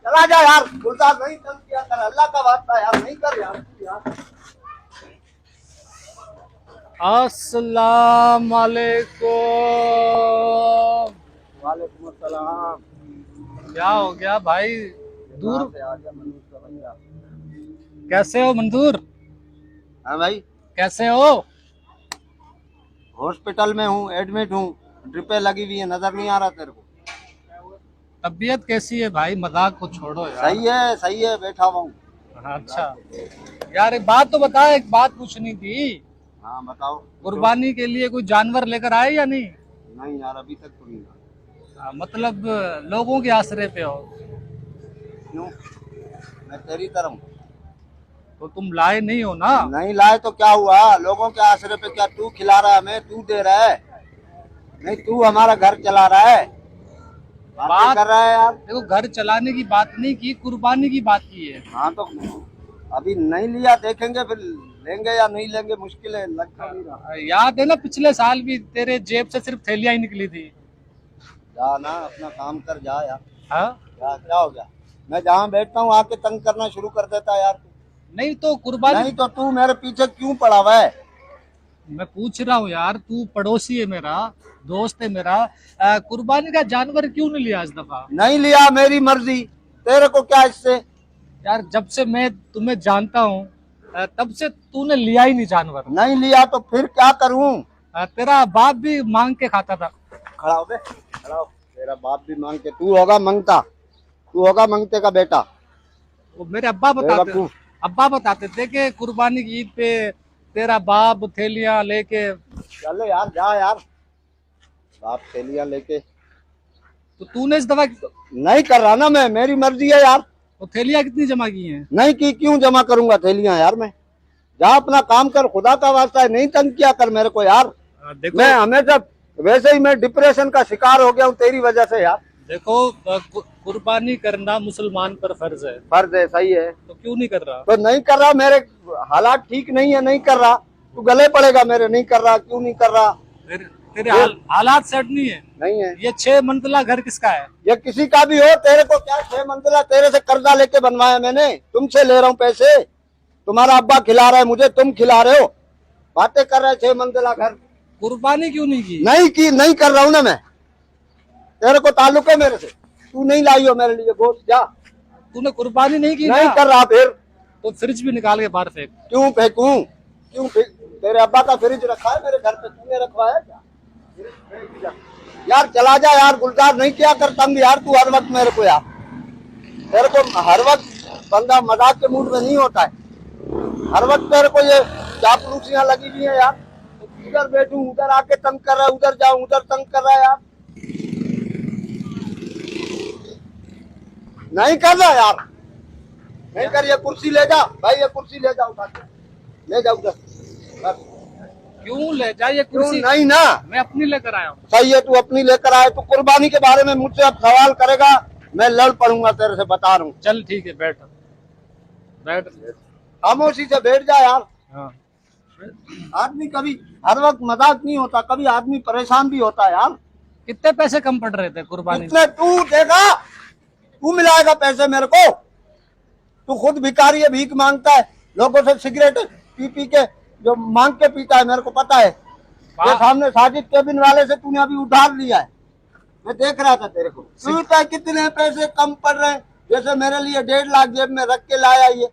चला जा यार, गुलजार नहीं तंग किया कर, अल्लाह का वास्ता यार नहीं कर यार यार। अस्सलाम वालेकुम। वालेकुम अस्सलाम। क्या हो गया भाई? दूर से आ गया मनूर का बंदा। कैसे हो मंजूर? हाँ भाई, कैसे हो? हॉस्पिटल में हूँ, एडमिट हूँ, ड्रिपें लगी हुई है, नजर नहीं आ रहा तेरे को? तबीयत कैसी है भाई? मजाक को छोड़ो यार। सही है, बैठा हुआ हूँ। अच्छा यार, एक बात तो बता, एक बात पूछनी थी। हाँ बताओ। कुर्बानी के लिए कोई जानवर लेकर आए या नहीं? नहीं यार, अभी तक तो नहीं आया। मतलब लोगों के आसरे पे हो? क्यों? मैं तेरी तरह हूँ। तो तुम लाए नहीं हो ना? नहीं लाए तो क्या हुआ? लोगों के आसरे पे क्या तू खिला रहा है हमें? तू दे रहा है? नहीं, तू हमारा घर चला रहा है, बात कर रहा है यार। देखो, घर चलाने की बात नहीं की, कुर्बानी की बात की है। हाँ तो अभी नहीं लिया, देखेंगे फिर लेंगे या नहीं लेंगे, मुश्किल है, लगता नहीं रहा। याद है ना, पिछले साल भी तेरे जेब से सिर्फ थैलियां ही निकली थी। जा ना, अपना काम कर, जा यार। हाँ, क्या हो गया? मैं जहाँ बैठता हूँ आके तंग करना शुरू कर देता है यार। नहीं तो कुर्बानी। नहीं तो तू मेरे पीछे क्यों पड़ा हुआ है? मैं पूछ रहा हूँ यार, तू पड़ोसी है मेरा, दोस्त है मेरा, कुर्बानी का जानवर क्यों नहीं लिया इस दफा? नहीं लिया, मेरी मर्जी, तेरे को क्या इससे? यार, जब से मैं तुम्हें जानता हूँ तब से तूने लिया ही नहीं जानवर। नहीं लिया तो फिर क्या करूं? तेरा बाप भी मांग के खाता था। खड़ा हो बे, खड़ा हो। तेरा बाप भी मांग के, तू होगा मंगता, तू होगा मंगते का बेटा। वो मेरे अब्बा बताते थे कि कुर्बानी की ईद पे तेरा बाप थैलियां लेके। चलो यार, जा यार, बाप थैलियां लेके। तो तूने इस दफा नहीं कर रहा ना मैं, मेरी मर्जी है यार। वो थैलियां कितनी जमा की हैं? नहीं की, क्यों जमा करूंगा थैलियां यार मैं? जा अपना काम कर, खुदा का वास्ता है, नहीं तंग किया कर मेरे को यार। देखो, मैं हमेशा वैसे ही मैं डिप्रेशन का शिकार हो गया हूँ तेरी वजह से यार। देखो, कुर्बानी करना मुसलमान पर फर्ज है। फर्ज है, सही है, तो क्यों नहीं कर रहा? तो नहीं कर रहा, मेरे हालात ठीक नहीं है, नहीं कर रहा। तू गले पड़ेगा मेरे, नहीं कर रहा, क्यों नहीं कर रहा? तेरे हालात सेट नहीं है। नहीं है। ये 6 मंजिला घर किसका है? ये किसी का भी हो, तेरे को क्या 6 मंजिला? तेरे से कर्जा लेके बनवाया मैंने, तुमसे ले रहा हूँ पैसे। तुम्हारा अब्बा खिला रहा है मुझे, तुम खिला रहे हो, बातें कर रहे 6 मंजिला घर। कुर्बानी क्यों नहीं की? नहीं की, नहीं कर रहा हूँ ना मैं। तेरे को ताल्लुक है मेरे से? तू नहीं लाई हो मेरे लिए गोश्त, जा। तूने कुर्बानी नहीं की नहीं ना? कर रहा फिर? तो फ्रिज भी निकाल के बाहर फेंक। क्यों फेंकूं? क्यों तेरे अब्बा का फ्रिज रखा है मेरे घर पे, तूने रखवाया क्या? यार चला जा यार, गुलजार नहीं किया कर तंग यार तू हर वक्त मेरे को यार। तेरे को हर वक्त बंदा मजाक के मूड में नहीं होता है, हर वक्त तेरे को ये चापलूसियां लगी हुई है यार। इधर बैठूं उधर आके तंग कर रहा है, उधर जाऊं उधर तंग कर रहा है यार। नहीं कर रहा यार, नहीं कर। ये कुर्सी ले जा भाई, ये कुर्सी ले जा, उठा के ले जा उधर। क्यों ले जा ये क्यों कुर्सी? नहीं ना, मैं अपनी लेकर आया हूँ। सही है, तू अपनी लेकर आए। तू कुर्बानी के बारे में मुझसे अब सवाल करेगा, मैं लड़ पड़ूंगा तेरे से, बता रहा हूँ। चल ठीक है, बैठ बैठ। खामोशी से बैठ जा यार। हाँ। आदमी कभी हर वक्त मजाक नहीं होता, कभी आदमी परेशान भी होता है यार। कितने पैसे कम पड़ रहे थे कुर्बानी? इतने तू देगा, तू मिलाएगा पैसे मेरे को? तू खुद भिखारी है, भीख मांगता है, लोगों से सिगरेट पी पी के जो मांग के पीता है, मेरे को पता है। ये सामने साजिद केबिन वाले से तूने अभी उधार लिया है, मैं देख रहा था तेरे को। तू कितने पैसे कम पड़ रहे हैं, जैसे मेरे लिए 1.5 लाख जेब में रख के लाया, ये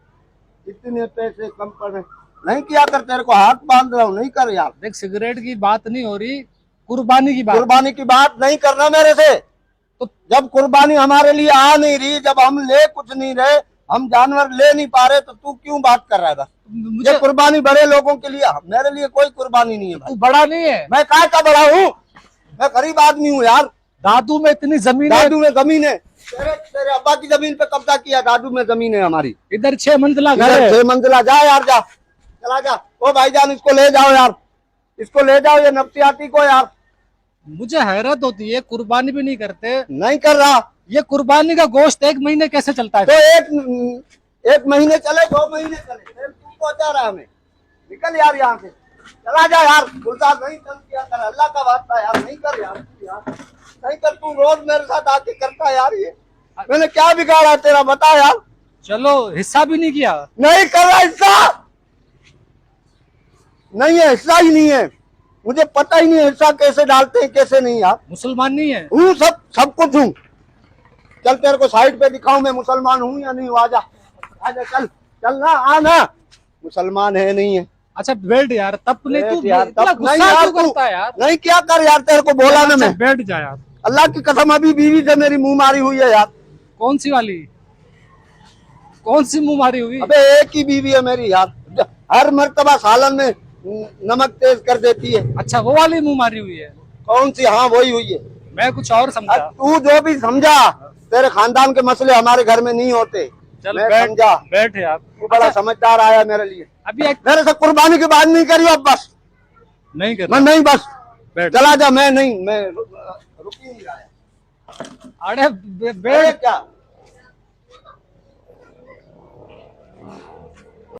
इतने पैसे कम पड़ रहे हैं। नहीं किया कर, तेरे को हाथ बांध रहा हूँ, नहीं कर यार। देख, सिगरेट की बात नहीं हो रही, कुर्बानी की बात। कुर्बानी की बात नहीं करना मेरे से। तो जब कुर्बानी हमारे लिए आ नहीं रही, जब हम ले कुछ नहीं रहे, हम जानवर ले नहीं पा रहे, तो तू क्यों बात कर रहा है? बस ये कुर्बानी बड़े लोगों के लिए, मेरे लिए कोई कुर्बानी नहीं है भाई। तू बड़ा नहीं है? मैं काय का बड़ा हूँ? मैं गरीब आदमी हूँ यार। दादू में इतनी जमीन है। दादू में जमीन है? तेरे अब्बा की जमीन पे कब्जा किया, दादू में जमीन है हमारी। इधर 6 मंजिला घर है। 6 मंजिला। जा यार, जा, चला जा। ओ भाईजान, इसको ले जाओ यार, इसको ले जाओ, ये नफ्सियाती को यार। मुझे हैरत होती है, कुर्बानी भी नहीं करते। नहीं कर रहा। ये कुर्बानी का गोश्त 1 महीने कैसे चलता है? तो एक महीने चले, 2 महीने चले, फिर तू पहुंचा रहा हमें। निकल यार यहाँ से, चला जा यार। गुलजार नहीं तंग किया कर, अल्लाह का वास्ता यार नहीं कर यार, यार नहीं कर। तू रोज मेरे साथ आके करता यार ये। मैंने क्या बिगाड़ा तेरा, बता यार। चलो हिस्सा भी नहीं किया। नहीं कर रहा हिस्सा, नहीं है, हिस्सा ही नहीं है। मुझे पता ही नहीं है हिस्सा कैसे डालते हैं कैसे नहीं यार। मुसलमान नहीं है। हूँ, सब कुछ हूँ। चल तेरे को साइड पे दिखाऊं मैं मुसलमान हूँ या नहीं हूँ। आजा आजा, चल चल ना, आना। मुसलमान है नहीं है। अच्छा बैठ यार, तब नहीं तू यार, इतना तब नहीं गुस्सा यार, क्यों करता है यार? नहीं क्या कर यार, तेरे को बोला ना अच्छा, मैं। बैठ जा यार। अल्लाह की कसम अभी बीवी से मेरी मुंह मारी हुई है यार। कौन सी वाली? कौन सी मुंह मारी हुई? अबे एक ही बीवी है मेरी यार, हर मर्तबा सालन में नमक तेज कर देती है। अच्छा वो वाली मुंह मारी हुई है। कौन सी? हाँ वही हुई है। मैं कुछ और समझा। तू जो भी समझा, तेरे खानदान के मसले हमारे घर में नहीं होते। चल मैं बैठ, समझा। बैठ यार। तू बड़ा समझदार आया मेरे लिए। अभी एक मेरे से कुर्बानी की बात नहीं करी अब, बस नहीं कर मैं नहीं, बस बैठ। चला जा। मैं नहीं, मैं रुक ही नहीं रहा है। अरे अरे बैठ। क्या